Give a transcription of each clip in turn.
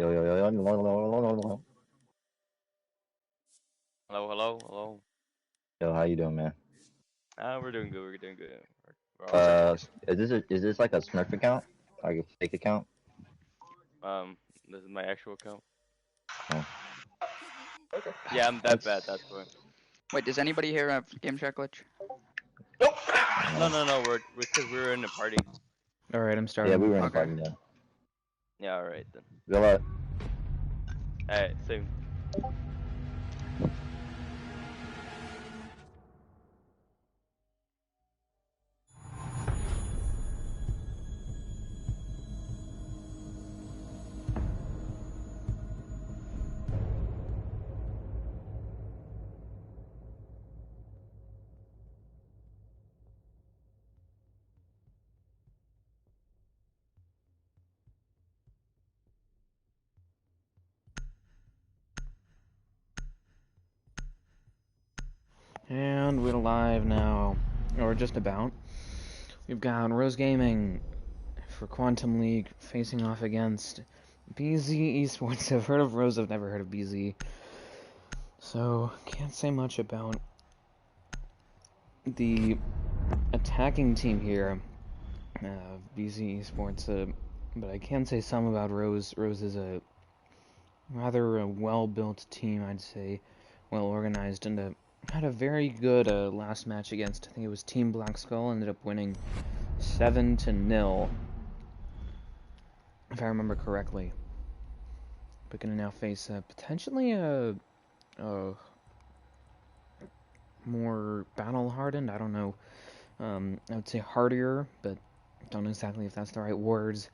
Yo, yo, yo, yo, yo, yo, yo. Hello, hello, hello. Yo, how you doing, man? We're doing good. We're doing good. We're all set. Is this like a Smurf account? Like a fake account? Um, this is my actual account. Oh. Yeah, I'm that bad. That's That's why. Wait, does anybody here have game chat glitch? No. We're because we were in a party. All right, I'm Yeah, starting. we were in a Okay. party now. Yeah, all right then. Go up. Alright, same. And we're live now, or just about. We've got Rose Gaming for Quantum League facing off against BZ Esports. I've heard of Rose, I've never heard of BZ. So, can't say much about the attacking team here, BZ Esports, but I can say some about Rose. Rose is a rather well-built team, I'd say, well-organized, and had a very good last match against, I think it was Team Black Skull, ended up winning 7-0, if I remember correctly. But gonna now face potentially a more battle-hardened, I don't know, I would say hardier, but don't know exactly if that's the right words,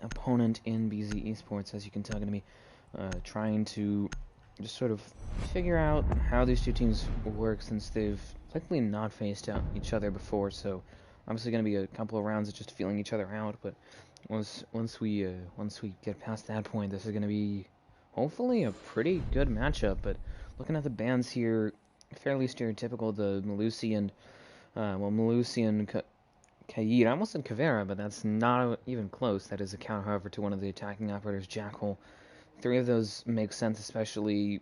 opponent in BZ Esports, as you can tell, gonna be trying to just sort of figure out how these two teams work, since they've likely not faced each other before. So obviously going to be a couple of rounds of just feeling each other out. But once we get past that point, this is going to be hopefully a pretty good matchup. But looking at the bans here, fairly stereotypical. The Melusi and Kaid. I almost said Kavera, but that's not even close. That is a counter, however, to one of the attacking operators, Jackal. Three of those make sense, especially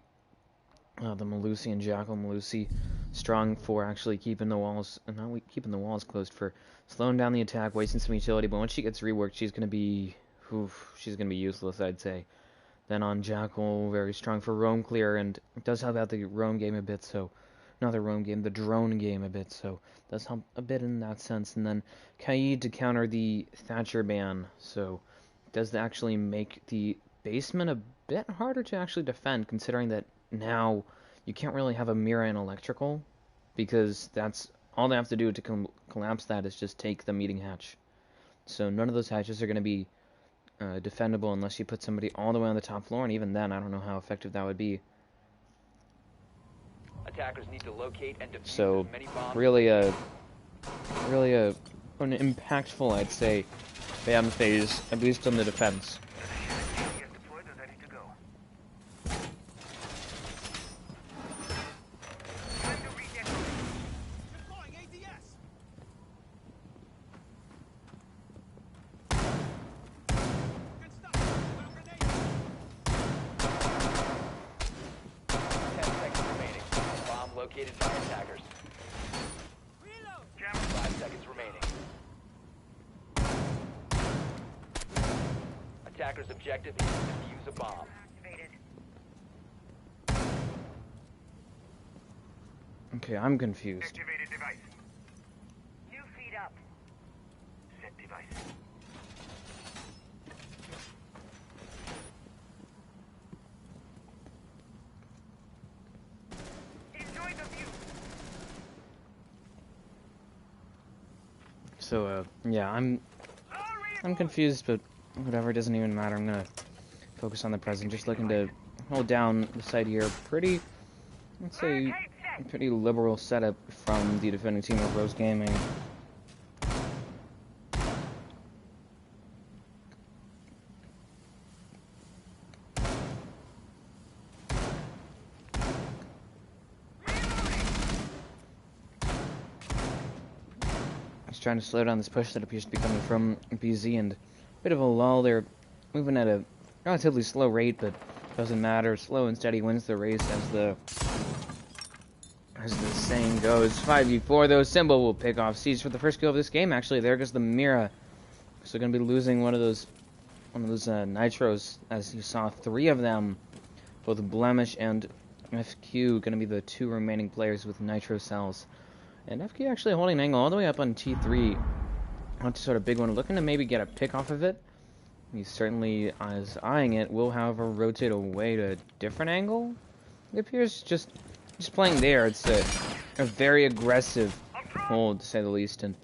the Melusi and Jackal. Melusi strong for actually keeping the walls, not keeping the walls closed, for slowing down the attack, wasting some utility. But once she gets reworked, she's gonna be useless, I'd say. Then on Jackal, very strong for roam clear, and it does help out the roam game a bit. So, not the roam game, the drone game a bit. So does help a bit in that sense. And then Kaid to counter the Thatcher ban. So does actually make the basement a bit harder to actually defend, considering that now you can't really have a Mira and electrical, because that's all they have to do to collapse that is just take the meeting hatch. So none of those hatches are going to be defendable unless you put somebody all the way on the top floor, and even then, I don't know how effective that would be. Attackers need to locate and defuse So as many bombs. really an impactful, I'd say, ban phase, at least on the defense. Located by attackers. 5 seconds remaining. Attackers' objective is to defuse a bomb. Okay, I'm confused. Activated device. 2 feet up. Set device. Enjoy the view. So, yeah, I'm confused, but whatever, it doesn't even matter. I'm gonna focus on the present, just looking to hold down the side here. Pretty, let's say, pretty liberal setup from the defending team of Rose Gaming. Trying to slow down this push that appears to be coming from BZ, and a bit of a lull. They're moving at a relatively slow rate, but doesn't matter. Slow and steady wins the race, as the saying goes. 5v4 though. Symbol will pick off Siege for the first kill of this game. Actually, there goes the Mira. So going to be losing one of those nitros, as you saw 3 of them. Both Blemish and FQ going to be the 2 remaining players with nitro cells. And FQ actually holding an angle all the way up on T3. Not to sort of big one, looking to maybe get a pick off of it. He certainly is eyeing it. Will, however, rotate away to a different angle. It appears just playing there. It's a very aggressive hold, to say the least. And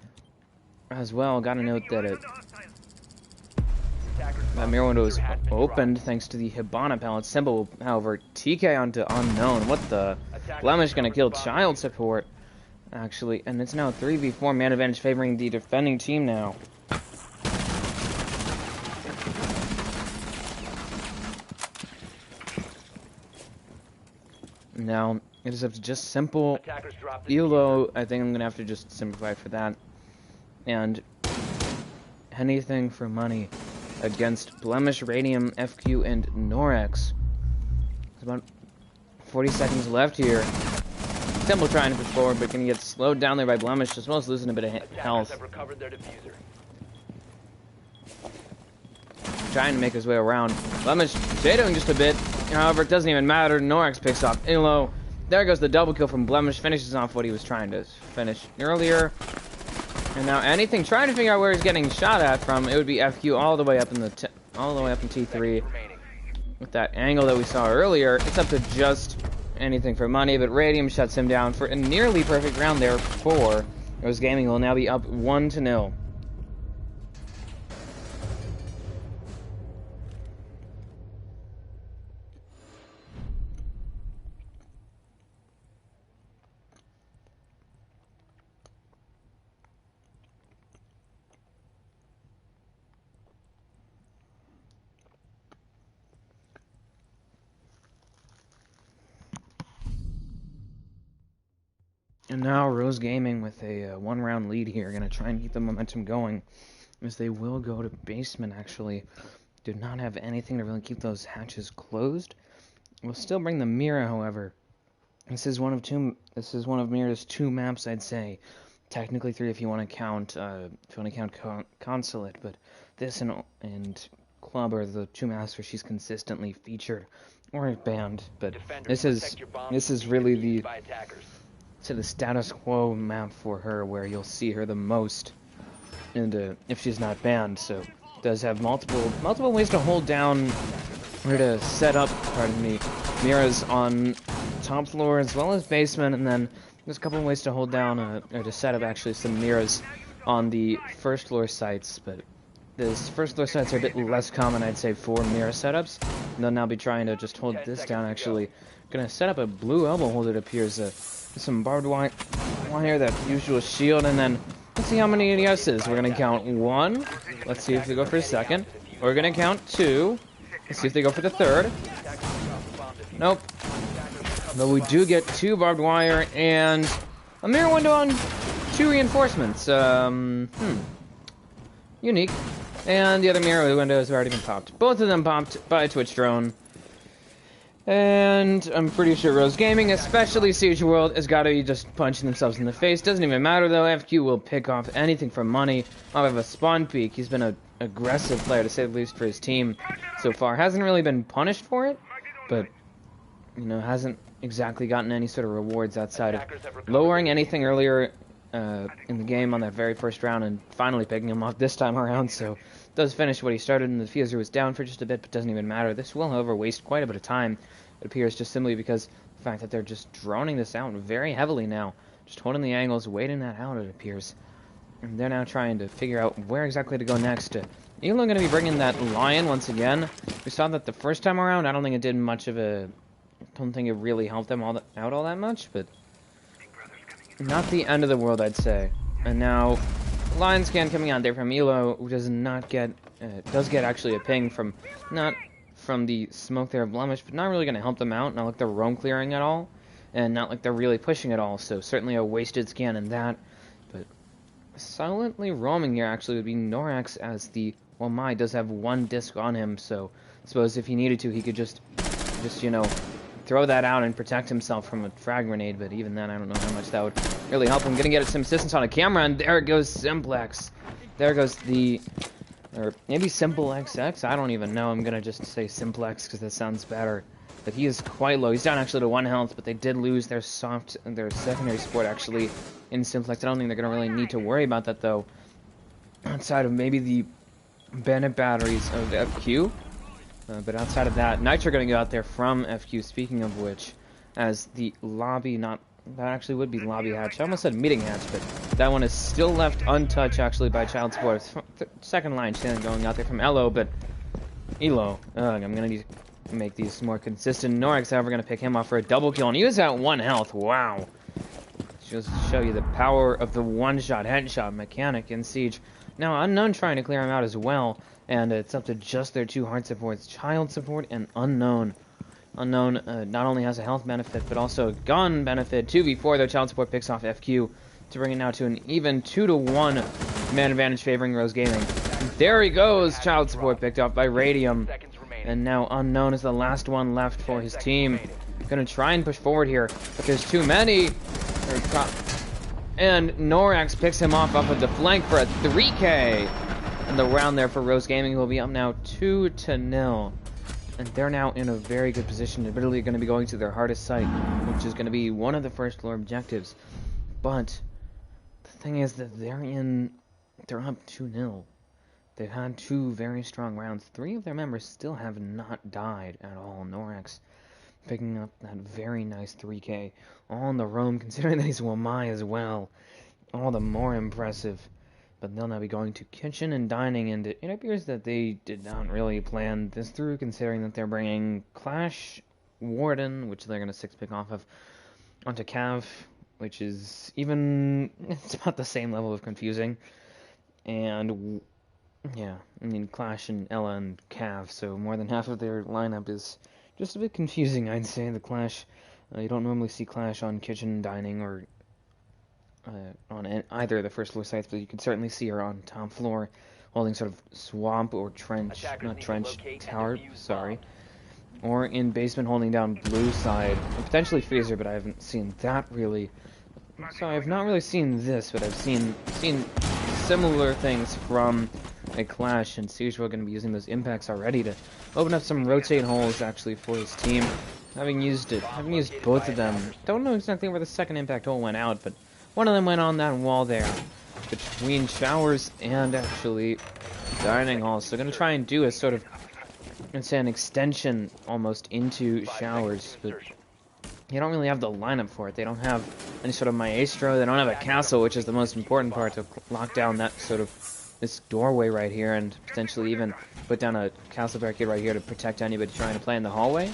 as well, got to note that that mirror window is opened thanks to the Hibana pallet symbol. However, TK onto unknown. What the? Blemish gonna kill child support, actually, and it's now 3v4 man advantage favoring the defending team now. Now it is up to just simple ELO. I think I'm gonna have to just simplify for that, and anything for money against Blemish, Radium, FQ, and Norex. There's about 40 seconds left here. Simple trying to push forward, but gonna get slowed down there by Blemish, as well as losing a bit of health. Trying to make his way around. Blemish shadowing just a bit. However, it doesn't even matter. Norex picks off Ilo. There goes the double kill from Blemish. Finishes off what he was trying to finish earlier. And now anything, trying to figure out where he's getting shot at from, it would be FQ all the way up in the all the way up in T3. With that angle that we saw earlier, it's up to just anything for money, but Radium shuts him down for a nearly perfect round there for Rose Gaming. Will now be up 1-0. And now Rose Gaming with a 1-round lead here, gonna try and keep the momentum going, as they will go to basement. Actually, do not have anything to really keep those hatches closed. We'll still bring the Mira, however. This is one of Mira's 2 maps, I'd say. Technically 3 if you want to count Consulate, but this and Club are the 2 maps where she's consistently featured or banned. But this is really the status quo map for her, where you'll see her the most, and if she's not banned. So does have multiple ways to hold down or to set up, pardon me, Miras on top floor as well as basement, and then there's a couple of ways to hold down or to set up actually some Miras on the first floor sites. But those first floor sites are a bit less common, I'd say, for Mira setups. And they'll now be trying to just hold this down. Actually, gonna set up a blue elbow hold, it appears. Some barbed wire, that usual shield, and then let's see how many ADSs. We're gonna count 1. Let's see if they go for a second. We're gonna count 2. Let's see if they go for the 3rd. Nope. But we do get 2 barbed wire and a mirror window on 2 reinforcements. Unique. And the other mirror window has already been popped. Both of them popped by a Twitch drone. And I'm pretty sure Rose Gaming, especially Siege World, has got to be just punching themselves in the face. Doesn't even matter, though. FQ will pick off anything for money. I'll have a spawn peek. He's been an aggressive player, to say the least, for his team so far. Hasn't really been punished for it, but, you know, hasn't exactly gotten any sort of rewards outside of lowering anything earlier in the game on that very first round and finally picking him off this time around. So does finish what he started, and the Diffuser was down for just a bit, but doesn't even matter. This will, however, waste quite a bit of time, it appears, just simply because of the fact that they're just droning this out very heavily now. Just holding the angles, waiting that out, it appears. And they're now trying to figure out where exactly to go next. Elo going to be bringing that Lion once again. We saw that the first time around. I don't think it did much of a... I don't think it really helped them out all that much, but... not the end of the world, I'd say. And now... Lion scan coming out there from Elo, who does not get, does get actually a ping from, not from the smoke there of Blemish, but not really going to help them out, not like they're roam clearing at all, and not like they're really pushing at all, so certainly a wasted scan in that. But silently roaming here actually would be Norex as the well, Mai does have one disc on him, so I suppose if he needed to, he could just you know, throw that out and protect himself from a frag grenade, but even then, I don't know how much that would really help him. Gonna get some assistance on a camera, and there goes Simplex. There goes the, or maybe Simple XX, I don't even know. I'm gonna just say Simplex because that sounds better. But he is quite low. He's down actually to 1 health, but they did lose their secondary support actually in Simplex. I don't think they're gonna really need to worry about that though. Outside of maybe the Bandit batteries of FQ. But outside of that, Nitro going to go out there from FQ, speaking of which, as the lobby, that actually would be lobby hatch. I almost said meeting hatch, but that one is still left untouched, actually, by Child Support. Second line stand going out there from Elo, but Elo, I'm going to need to make these more consistent. Norix, however, going to pick him off for a double kill, and he was at 1 health. Wow. Just to show you the power of the one-shot headshot mechanic in Siege. Now, Unknown trying to clear him out as well. And it's up to just their 2 hard supports, Child Support and Unknown. Unknown not only has a health benefit, but also a gun benefit. 2v4, their Child Support picks off FQ to bring it now to an even 2-1 man advantage favoring Rose Gaming. There he goes, Child Support picked up by Radium. And now Unknown is the last one left for his team. Gonna try and push forward here, but there's too many. And Norax picks him off of the flank for a 3K. And the round there for Rose Gaming, who will be up now 2-0. And they're now in a very good position. Admittedly, going to be going to their hardest site, which is going to be one of the first floor objectives. But the thing is that they're up 2-0. They've had 2 very strong rounds. 3 of their members still have not died at all. Norax picking up that very nice 3K. All on the roam, considering that he's Wamai as well. All the more impressive. But they'll now be going to kitchen and dining, and it appears that they did not really plan this through, considering that they're bringing Clash Warden, which they're going to 6-pick off of, onto Cav, which is it's about the same level of confusing. And, yeah, I mean, Clash and Ella and Cav, so more than half of their lineup is just a bit confusing, I'd say. The Clash, you don't normally see Clash on kitchen and dining, or on either of the first floor sites, but you can certainly see her on top floor holding sort of swamp or trench, not trench, tower, sorry. Or in basement holding down blue side, and potentially freezer, but I haven't seen that really. So I've not really seen this, but I've seen similar things from a Clash, and Siege will going to be using those impacts already to open up some rotate holes actually for his team. Having used both of them, don't know exactly where the second impact hole went out, but one of them went on that wall there, between showers and actually dining halls. So going to try and do a sort of, let's say, an extension almost into showers, but you don't really have the lineup for it. They don't have any sort of maestro. They don't have a castle, which is the most important part to lock down that sort of this doorway right here, and potentially even put down a castle barricade right here to protect anybody trying to play in the hallway.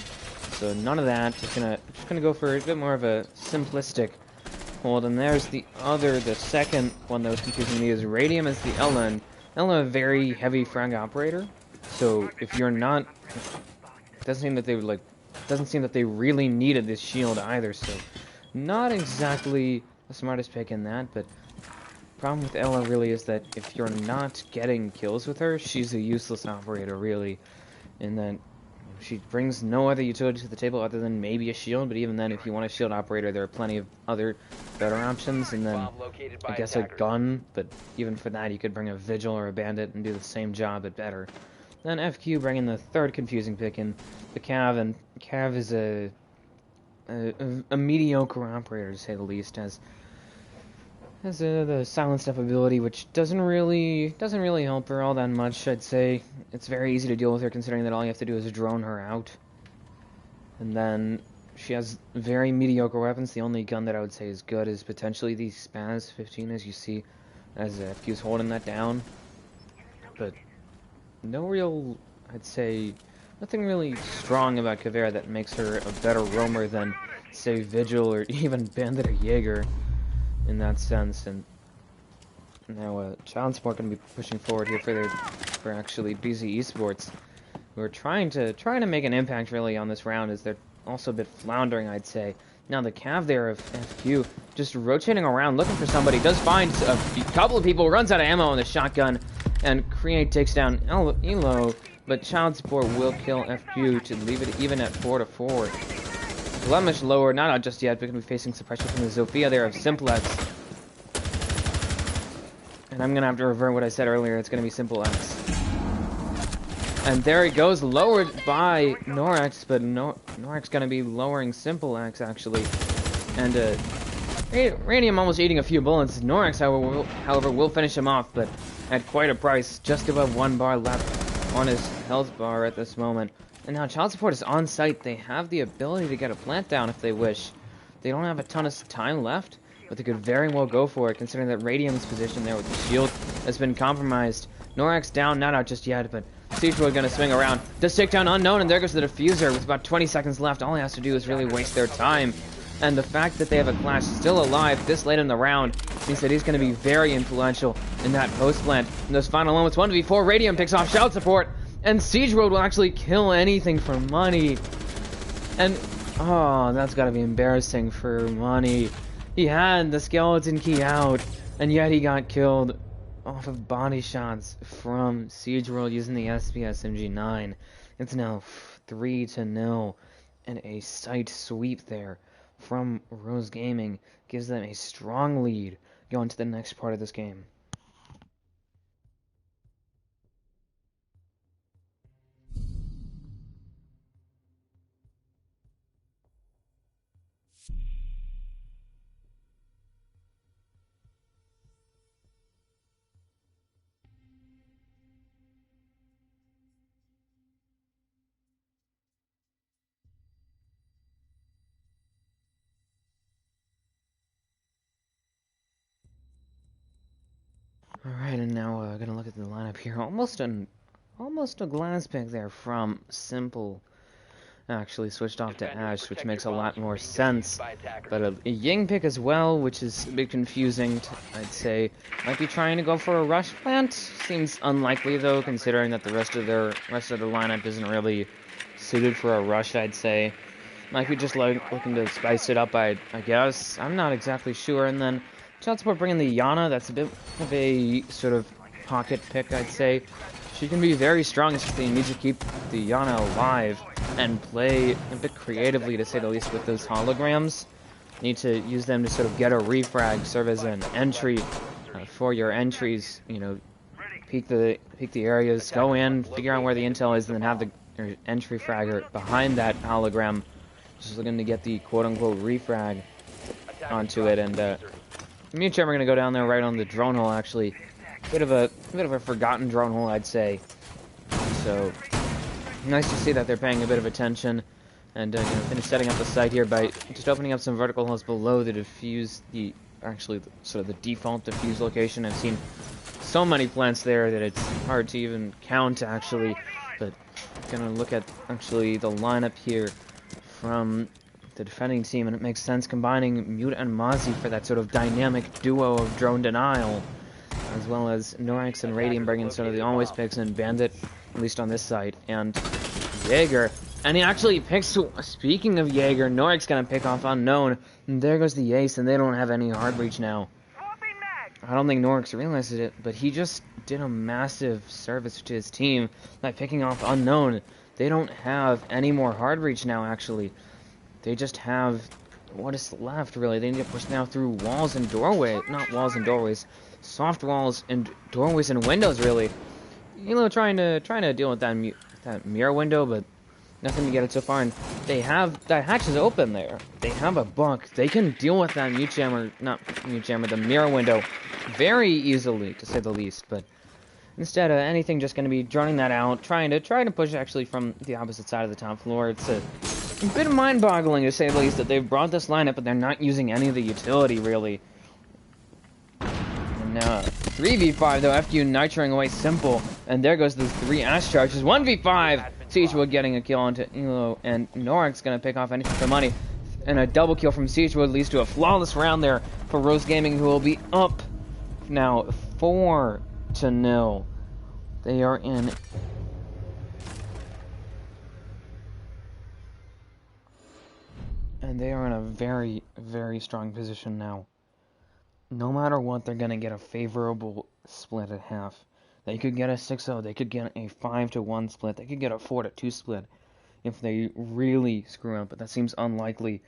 So none of that. Just gonna go for a bit more of a simplistic hold. And there's the second one that was confusing me is Radium is the Ella, and Ella a very heavy frag operator. So if you're not, it doesn't seem that they really needed this shield either. So not exactly the smartest pick in that, but problem with Ella really is that if you're not getting kills with her, she's a useless operator really, in that she brings no other utility to the table other than maybe a shield. But even then, if you want a shield operator, there are plenty of other better options, and then I guess a gun, but even for that you could bring a Vigil or a Bandit and do the same job but better. Then FQ bringing the third confusing pick in, the Cav, and Cav is a mediocre operator to say the least, has the silent step ability, which doesn't really help her all that much. I'd say it's very easy to deal with her, considering that all you have to do is drone her out. And then she has very mediocre weapons. The only gun that I would say is good is potentially the Spaz 15, as you see, as FQ's holding that down. But no real, I'd say, nothing really strong about Caveira that makes her a better roamer than, say, Vigil or even Bandit or Jaeger, in that sense. And now Child Support going to be pushing forward here for actually BZ Esports, who are trying to make an impact really on this round, as they're also a bit floundering, I'd say. Now the Cav there of FQ just rotating around looking for somebody, does find a couple of people, runs out of ammo on the shotgun, and Create takes down Elo, but Child Support will kill FQ to leave it even at 4-4. Blemish lower, not out just yet, but going to be facing suppression from the Zofia there of Simplex. And I'm going to have to revert what I said earlier, it's going to be Simplex. And there he goes, lowered by Norax, but Norax going to be lowering Simplex, actually. And Radium almost eating a few bullets. Norax, however, will finish him off, but at quite a price, just above 1 bar left on his health bar at this moment. And now Child Support is on site. They have the ability to get a plant down if they wish. They don't have a ton of time left, but they could very well go for it, considering that Radium's position there with the shield has been compromised. Norax down, not out just yet, but Siegewood gonna swing around. Does take down Unknown, and there goes the diffuser with about 20 seconds left. All he has to do is really waste their time. And the fact that they have a Clash still alive this late in the round means that he's going to be very influential in that post-plant. In those final moments, 1v4, Radium picks off Shout Support, and Siege Road will actually kill anything for money. And, oh, that's got to be embarrassing for money. He had the skeleton key out, and yet he got killed off of body shots from Siege World using the SPS MG9. It's now 3-0, and a site sweep there from Rose Gaming gives them a strong lead going to the next part of this game. Alright, and now we're gonna look at the lineup here. Almost a glass pick there from Simple. Actually switched off to Ash, which makes a lot more sense. But a Ying pick as well, which is a bit confusing, I'd say. Might be trying to go for a rush plant. Seems unlikely though, considering that the rest of the lineup isn't really suited for a rush, I'd say. Might be just looking to spice it up, I guess. I'm not exactly sure. And then Child Support bringing the Yana. That's a bit of a sort of pocket pick, I'd say. She can be very strong, it's just that you need to keep the Yana alive and play a bit creatively, to say the least, with those holograms. You need to use them to sort of get a refrag, serve as an entry for your entries. You know, peek the areas, go in, figure out where the intel is, and then have your entry fragger behind that hologram, just looking to get the quote-unquote refrag onto it. And me and Chem are gonna go down there right on the drone hole. Actually, bit of a forgotten drone hole, I'd say. So nice to see that they're paying a bit of attention, and finish setting up the site here by just opening up some vertical holes below the diffuse, sort of the default diffuse location. I've seen so many plants there that it's hard to even count, actually. But gonna look at actually the lineup here from the defending team, and it makes sense combining Mute and Mozzie for that sort of dynamic duo of drone denial, as well as Norax and Radium bringing sort of the always picks, and Bandit, at least on this side, and Jaeger. And he actually picks, speaking of Jaeger, Norax gonna pick off Unknown, and there goes the ace, and they don't have any hard reach now. I don't think Norax realizes it, but he just did a massive service to his team by picking off Unknown. They don't have any more hard reach now, actually. They just have what is left, really. They need to push now through walls and not walls and doorways, soft walls and doorways and windows, really. Trying to deal with that mirror window, but nothing to get it so far. And they have that hatch is open there. They have a buck. They can deal with that the mirror window very easily, to say the least. But instead of anything, just going to be droning that out, trying to push actually from the opposite side of the top floor. It's a bit mind-boggling, to say the least, that they've brought this lineup, but they're not using any of the utility, really. And now 3v5 though, FQ nitroing away Simple, and there goes those 3 Ash charges. 1v5, Siegewood getting a kill onto Elo, and Norax gonna pick off anything for money, and a double kill from Siegewood leads to a flawless round there for Rose Gaming, who will be up now 4-0. They are in a very, very strong position now. No matter what, they're going to get a favorable split at half. They could get a 6-0. They could get a 5-1 split. They could get a 4-2 split if they really screw up, but that seems unlikely.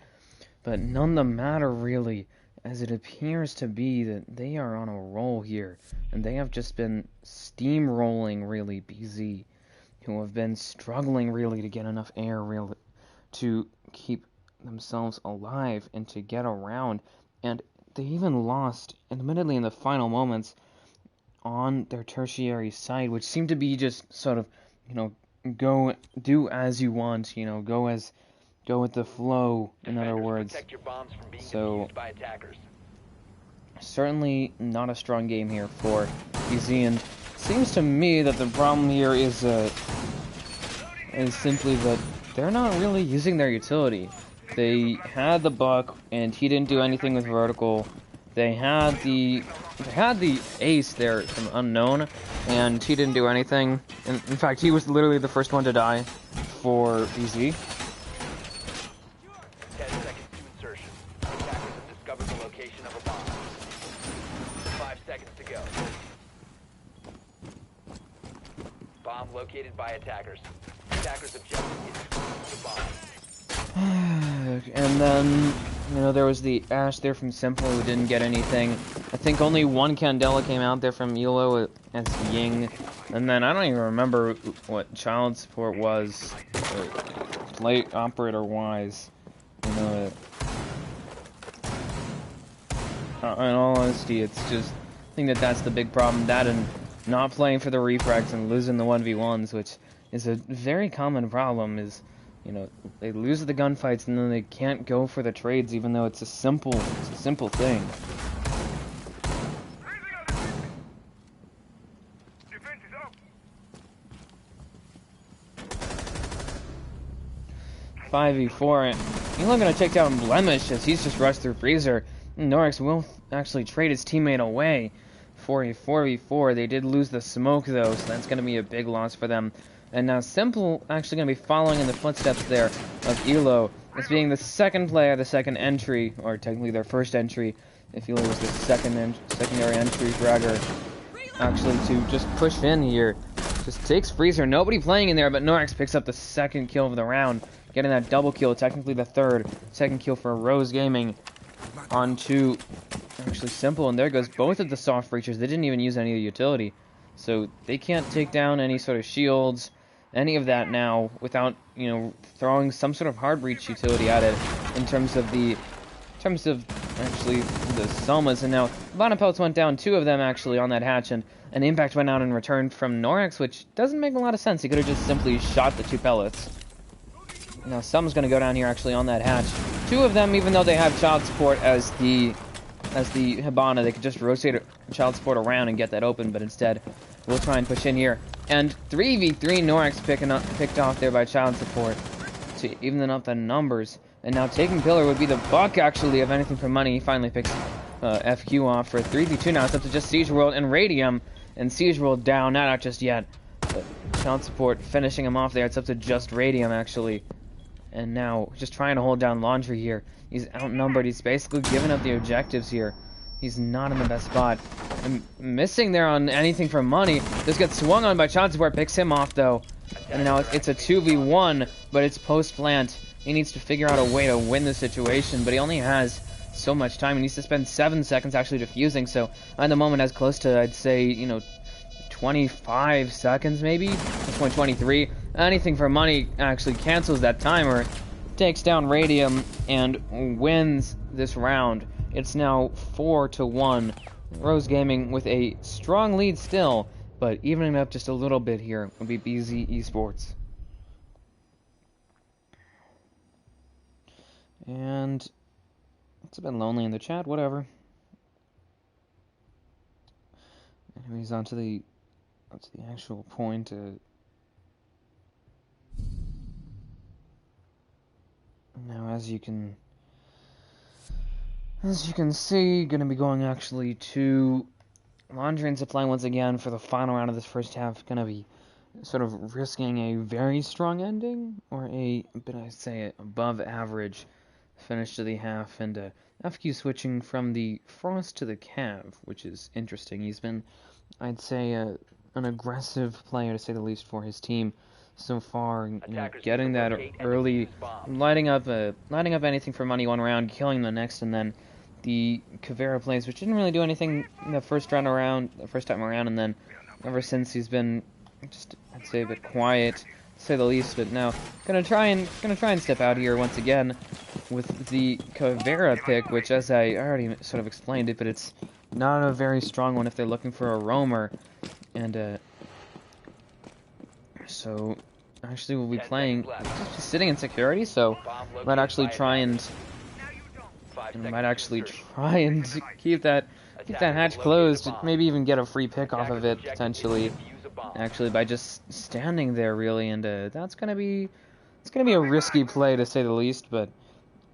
But none the matter, really, as it appears to be that they are on a roll here, and they have just been steamrolling, really, BZ, who have been struggling, really, to get enough air, really, to keep themselves alive and to get around. And they even lost, admittedly, in the final moments on their tertiary side, which seemed to be just sort of, go do as you want, go with the flow, in other words. Protect your bombs from being So, defused by attackers. certainly not a strong game here for BZ, and seems to me that the problem here is simply that they're not really using their utility. They had the Buck, and he didn't do anything with vertical. They had the ace there from Unknown, and he didn't do anything. In fact, he was literally the first one to die for BZ. 10 seconds to insertion. Attackers have discovered the location of a bomb. 5 seconds to go. Bomb located by attackers. Attackers' objective is to defuse the bomb. And then, there was the Ash there from Simple who didn't get anything. I think only one Candela came out there from Elo as Ying. And then I don't even remember what child support was, plate operator-wise. In all honesty, it's just, I think that's the big problem. That and not playing for the refrags and losing the 1v1s, which is a very common problem, is, they lose the gunfights and then they can't go for the trades, even though it's a simple thing. Defense is up. 5v4. Elo gonna take down Blemish as he's just rushed through Freezer. Norix will actually trade his teammate away for a 4v4. They did lose the smoke though, so that's gonna be a big loss for them. And now Simple actually going to be following in the footsteps there of Elo as being the second player, the second entry, or technically their first entry, if Elo was the secondary entry fragger, actually to just push in here. Just takes Freezer, nobody playing in there, but Norix picks up the second kill of the round, getting that double kill, technically the second kill for Rose Gaming onto actually Simple, and there goes both of the soft breachers. They didn't even use any of the utility, so they can't take down any sort of shields, any of that now, without, throwing some sort of hard breach utility at it, in terms of actually the Somas. And now bottom pelts went down, 2 of them actually on that hatch, and an impact went out in return from Norix, which doesn't make a lot of sense. He could have just simply shot the 2 pellets. Now some's gonna go down here actually on that hatch. 2 of them, even though they have child support as the Hibana, they could just rotate child support around and get that open, but instead we'll try and push in here. And 3v3 Norix picked off there by child support to even up the numbers. And now taking Pillar would be the Buck, actually, of anything for money. He finally picks FQ off for 3v2 now. It's up to just Siege World and Radium. And Siege World down, not out just yet. But child support finishing him off there. It's up to just Radium, actually. And now just trying to hold down Laundry here. He's outnumbered. He's basically given up the objectives here. He's not in the best spot. And missing there on anything for money. This gets swung on by child support, picks him off though. And now it's a 2v1, but it's post-plant. He needs to figure out a way to win the situation, but he only has so much time. He needs to spend 7 seconds actually defusing, so at the moment as close to, I'd say, 25 seconds maybe? This point 23. Anything for money actually cancels that timer, takes down Radium, and wins this round. It's now 4-1. Rose Gaming with a strong lead still, but evening up just a little bit here would be BZ Esports. And it's a bit lonely in the chat, whatever. Anyways, on to the actual point. Now, as you can see, gonna be going actually to Laundry and Supply once again for the final round of this first half. Gonna be sort of risking a very strong ending, or I'd say above average finish to the half, and FQ switching from the Frost to the Cav, which is interesting. He's been, I'd say, an aggressive player, to say the least, for his team so far. Attackers Getting need to that locate and early, defuse bombs. lighting up anything for money one round, killing the next, and then the Caveira plays, which didn't really do anything in the first time around, and then ever since he's been just, I'd say, a bit quiet, to say the least. But now gonna try and step out here once again with the Caveira pick, which, as I already sort of explained it, but it's not a very strong one if they're looking for a roamer. And so actually we'll be 10 playing seconds left. just sitting in security, so Bomb might located actually by try and attackers. 5 might seconds to actually insertion. try and keep that hatch closed, maybe even get a free pick off of it potentially, actually, by just standing there, really. And it's gonna be a risky play, to say the least, but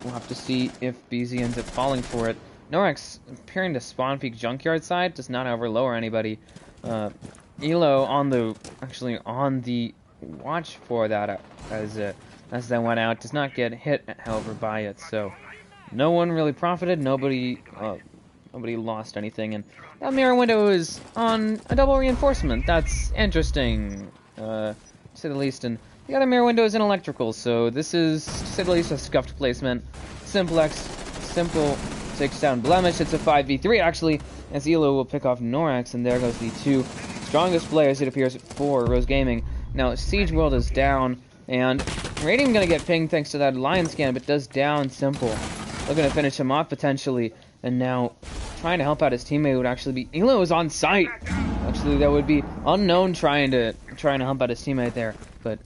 we'll have to see if BZ ends up falling for it. Norex appearing to spawn peek junkyard side, does not overlower anybody. Elo on the watch for that as that went out, does not get hit, however, by it. So no one really profited. Nobody lost anything, and that mirror window is on a double reinforcement. That's interesting, to say the least. And the other mirror window is in electrical, so this is, to say the least, a scuffed placement. Simple takes down Blemish. It's a 5v3 actually, as Elo will pick off Norax, and there goes the two strongest players, it appears, for Rose Gaming. Now Siege World is down, and Radium gonna get pinged thanks to that Lion scan, but does down Simple. Looking to finish him off potentially, and now trying to help out his teammate would actually be Elo is on site. Actually, that would be Unknown trying to help out his teammate there, but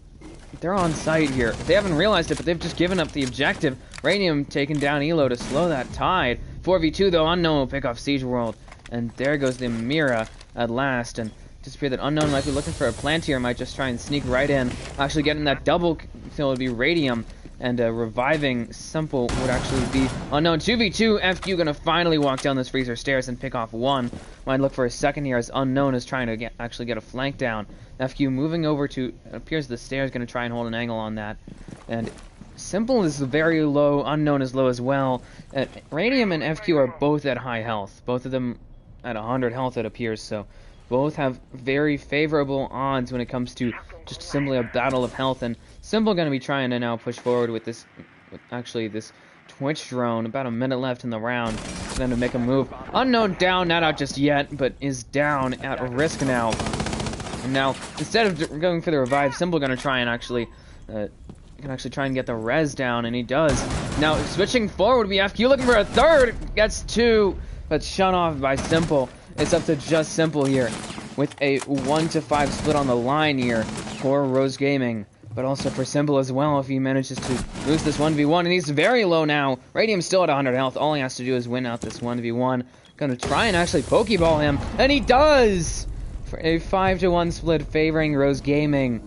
they're on site here. They haven't realized it, but they've just given up the objective. Radium taking down Elo to slow that tide. 4v2 though, Unknown will pick off Siege World, and there goes the Mira at last. And just appear that Unknown might be looking for a plant here, might just try and sneak right in. Actually getting that double kill would be Radium, and reviving Simple would actually be Unknown. 2v2, FQ gonna finally walk down those freezer stairs and pick off one. Might look for a second here as Unknown is trying to actually get a flank down. FQ moving over to, it appears the stairs, gonna try and hold an angle on that. And Simple is very low, Unknown is low as well. Radium and FQ are both at high health. Both of them at 100 health, it appears, so both have very favorable odds when it comes to just simply a battle of health. And Simple going to be trying to now push forward with this Twitch drone. About a minute left in the round for them to make a move. Unknown down, not out just yet, but is down at risk now. And now, instead of going for the revive, Simple going to try and actually try and get the res down, and he does. Now, switching forward, we have FQ looking for a third. Gets two, but shut off by Simple. It's up to just Simple here, with a 1-5 split on the line here for Rose Gaming, but also for Simple as well if he manages to lose this 1v1, and he's very low now. Radium's still at 100 health. All he has to do is win out this 1v1. Gonna try and actually Pokeball him, and he does! For a 5-1 split favoring Rose Gaming.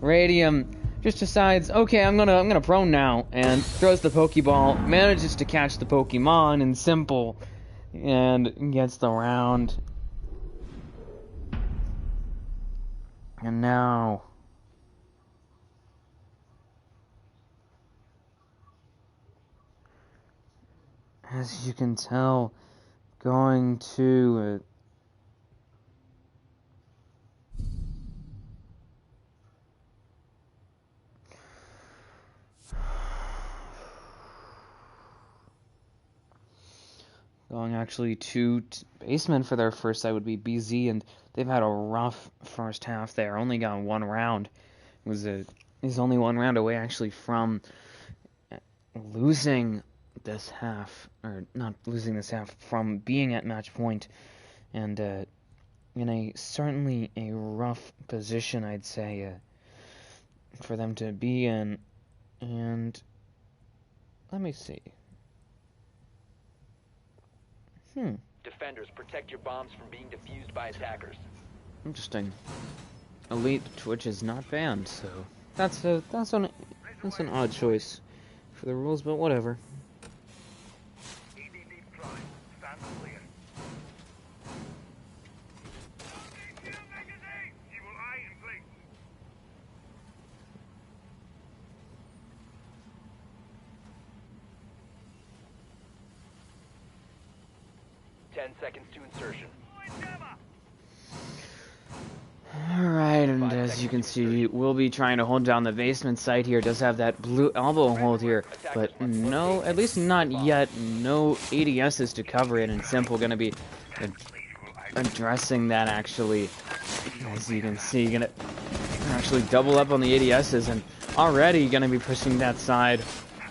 Radium just decides, okay, I'm gonna prone now, and throws the Pokeball, manages to catch the Pokemon, and Simple, and gets the round. And now, as you can tell, going to going actually to basement for their first side would be BZ, and they've had a rough first half there. Only got one round. He's only one round away actually from losing this half, or not losing this half, from being at match point, and in certainly a rough position, I'd say, for them to be in. And let me see. Defenders, protect your bombs from being defused by attackers. Interesting. Elite Twitch is not banned, so that's an odd choice for the rules, but whatever. EDD prime. Stand clear. Magazine! You will eye in place. 10 seconds to insertion. can see, will be trying to hold down the basement site here. Does have that blue elbow hold here, but no, at least not yet. No ADSs to cover it, and Simple going to be addressing that actually. As you can see, going to actually double up on the ADSs, and already going to be pushing that side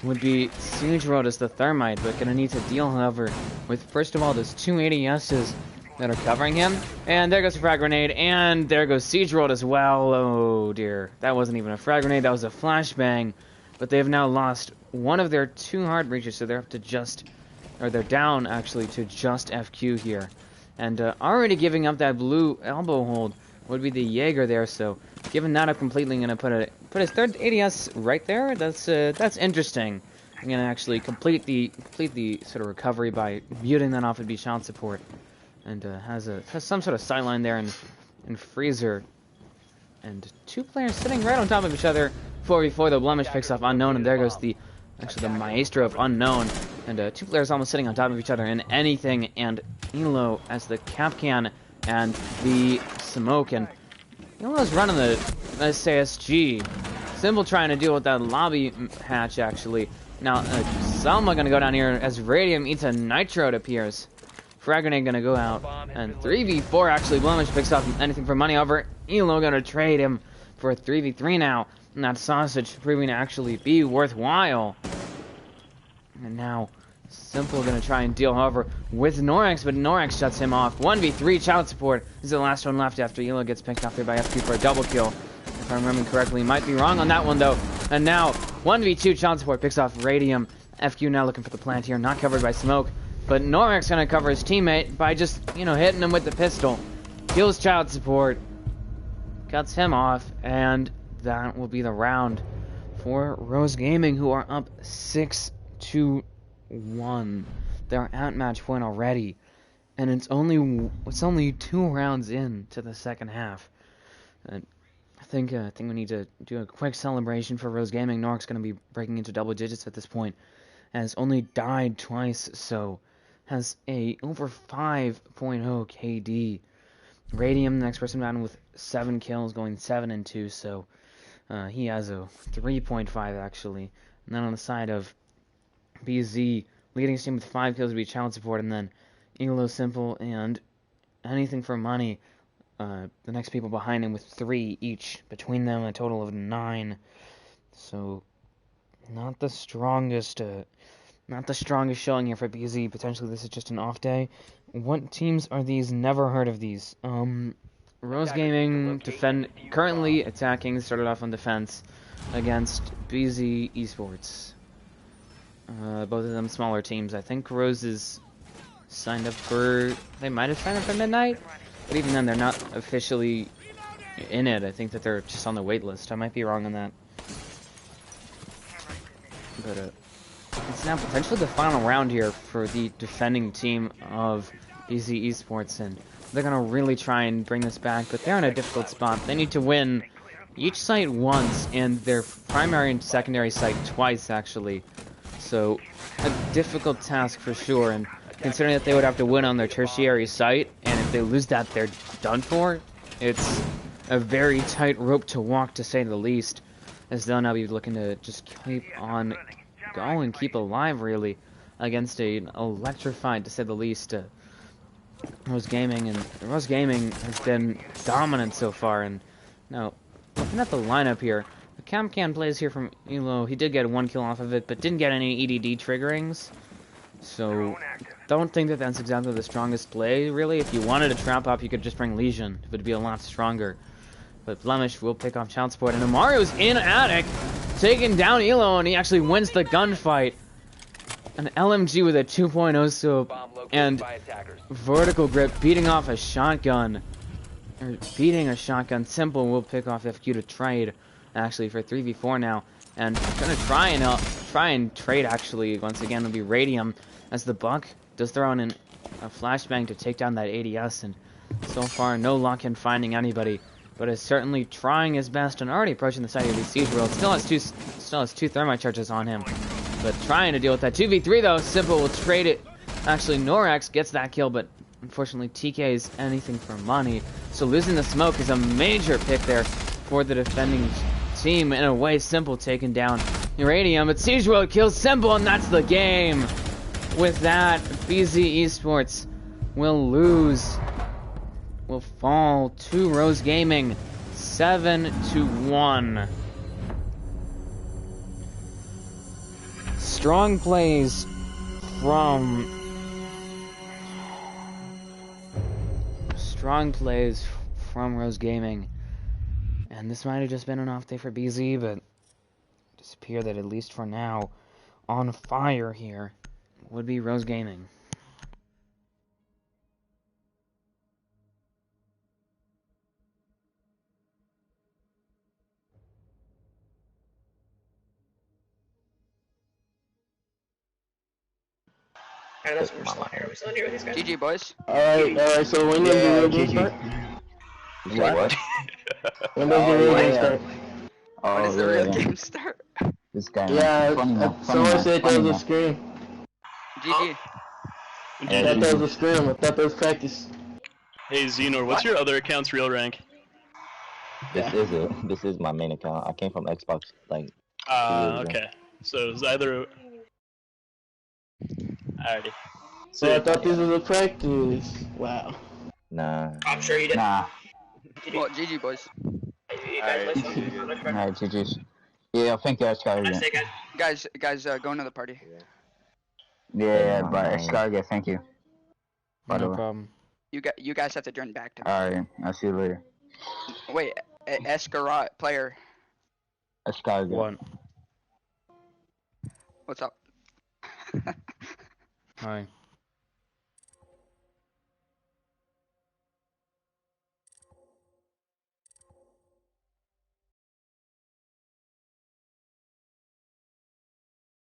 would be Siege Road as the Thermite, but going to need to deal, however, with first of all those 2 ADSs that are covering him. And there goes a frag grenade, and there goes Siege Road as well. Oh dear, that wasn't even a frag grenade, that was a flashbang. But they've now lost one of their 2 hard breaches, so they're up to just, or they're down actually to just FQ here. And already giving up that blue elbow hold would be the Jaeger there, so giving that up completely, gonna put his 3rd ADS right there. That's interesting. I'm gonna actually complete the sort of recovery by muting that off and be child support. And has some sort of sideline there in Freezer. And 2 players sitting right on top of each other. 4v4, the Blemish picks off Unknown, and there goes the Maestro of Unknown. And 2 players almost sitting on top of each other in anything. And Elo as the Capcan and the Smoke. And Elo's running the SASG. Simple trying to deal with that lobby hatch, actually. Now, Selma gonna go down here as Radium eats a Nitro, it appears. Frag grenade gonna go out, and 3v4 actually. Blemish picks up anything for money over. Elo gonna trade him for a 3v3 now, and that sausage proving to actually be worthwhile. And now Simple gonna try and deal, however, with Norex, but Norex shuts him off. 1v3 child support is the last one left after Elo gets picked off here by FQ for a double kill. If I remember correctly, might be wrong on that one though. And now 1v2 child support picks off Radium. FQ now looking for the plant here, not covered by smoke. But Norex gonna cover his teammate by just, hitting him with the pistol. Kills child support. Cuts him off. And that will be the round for Rose Gaming, who are up 6-1. They're at match point already. And it's only 2 rounds in to the second half. And I think we need to do a quick celebration for Rose Gaming. Norex gonna be breaking into double digits at this point. Has only died twice, so has a over 5.0 KD. Radium, the next person down with 7 kills, going 7-2, so he has a 3.5 actually. And then on the side of BZ, leading his team with 5 kills would be child support, and then Elo, Simple, and anything for money. The next people behind him with 3 each. Between them, a total of 9. So not the strongest showing here for BZ. Potentially this is just an off day. What teams are these? Never heard of these. Rose Gaming currently attacking, started off on defense against BZ Esports. Both of them smaller teams. I think Rose is signed up for, they might have signed up for Midnight, but even then they're not officially in it. I think that they're just on the wait list. I might be wrong on that. But it's now potentially the final round here for the defending team of BZ Esports, and they're going to really try and bring this back, but they're in a difficult spot. They need to win each site once, and their primary and secondary site twice, actually. So, a difficult task for sure, and considering that they would have to win on their tertiary site, and if they lose that, they're done for, it's a very tight rope to walk, to say the least, as they'll now be looking to just keep on going, keep alive, really, against an electrified, to say the least, Rose Gaming. And Rose Gaming has been dominant so far. And now, looking at the lineup here, the Camcan plays here from Elo. He did get 1 kill off of it, but didn't get any EDD triggerings. So, don't think that that's exactly the strongest play, really. If you wanted a trap up, you could just bring Legion. It would be a lot stronger. But Blemish will pick off child support. And Amario's in Attic, taking down Elo, and he actually wins the gunfight. An LMG with a 2.0 scope and vertical grip, beating off a shotgun. Or beating a shotgun. Simple will pick off FQ to trade, actually, for 3v4 now. And gonna try and trade, actually, once again, will be Radium, as the Buck does throw in a flashbang to take down that ADS, and so far no luck in finding anybody, but is certainly trying his best and already approaching the side of the siege world. Still has two thermite charges on him, but trying to deal with that 2v3 though. Simple will trade it. Actually, Norex gets that kill, but unfortunately TK's anything for money, so losing the smoke is a major pick there for the defending team in a way. Simple taking down Uranium, but Siege World kills Simple, and that's the game. With that, BZ Esports will fall to Rose Gaming 7-1. Strong plays from Rose Gaming, and this might have just been an off day for BZ, but it does appear that at least for now, on fire here would be Rose Gaming. Alright, that's what we're still on here. We're still on here with these guys. GG, boys. Alright, so when does the real game start? You say what? When does the real game start? When does the real game start? This guy. Yeah, someone said there was a scrim. GG. I thought that was a scrim. I thought that was practice. Hey Xenor, what's your other account's real rank? This is my main account. I came from Xbox like 2 years ago. Okay. So it's either. Alrighty. So I thought this was a practice. Wow. Nah. I'm sure you did. Nah. Well, GG, boys. You guys, let's go. Alright, GG's. Yeah, thank you, Escargot. Say, guys. Guys, go into the party. Yeah, but Escargot, thank you. No problem. You guys have to join back to me. Alright, I'll see you later. Wait, EscargotPlayer. Escargot. What? What's up? Hi.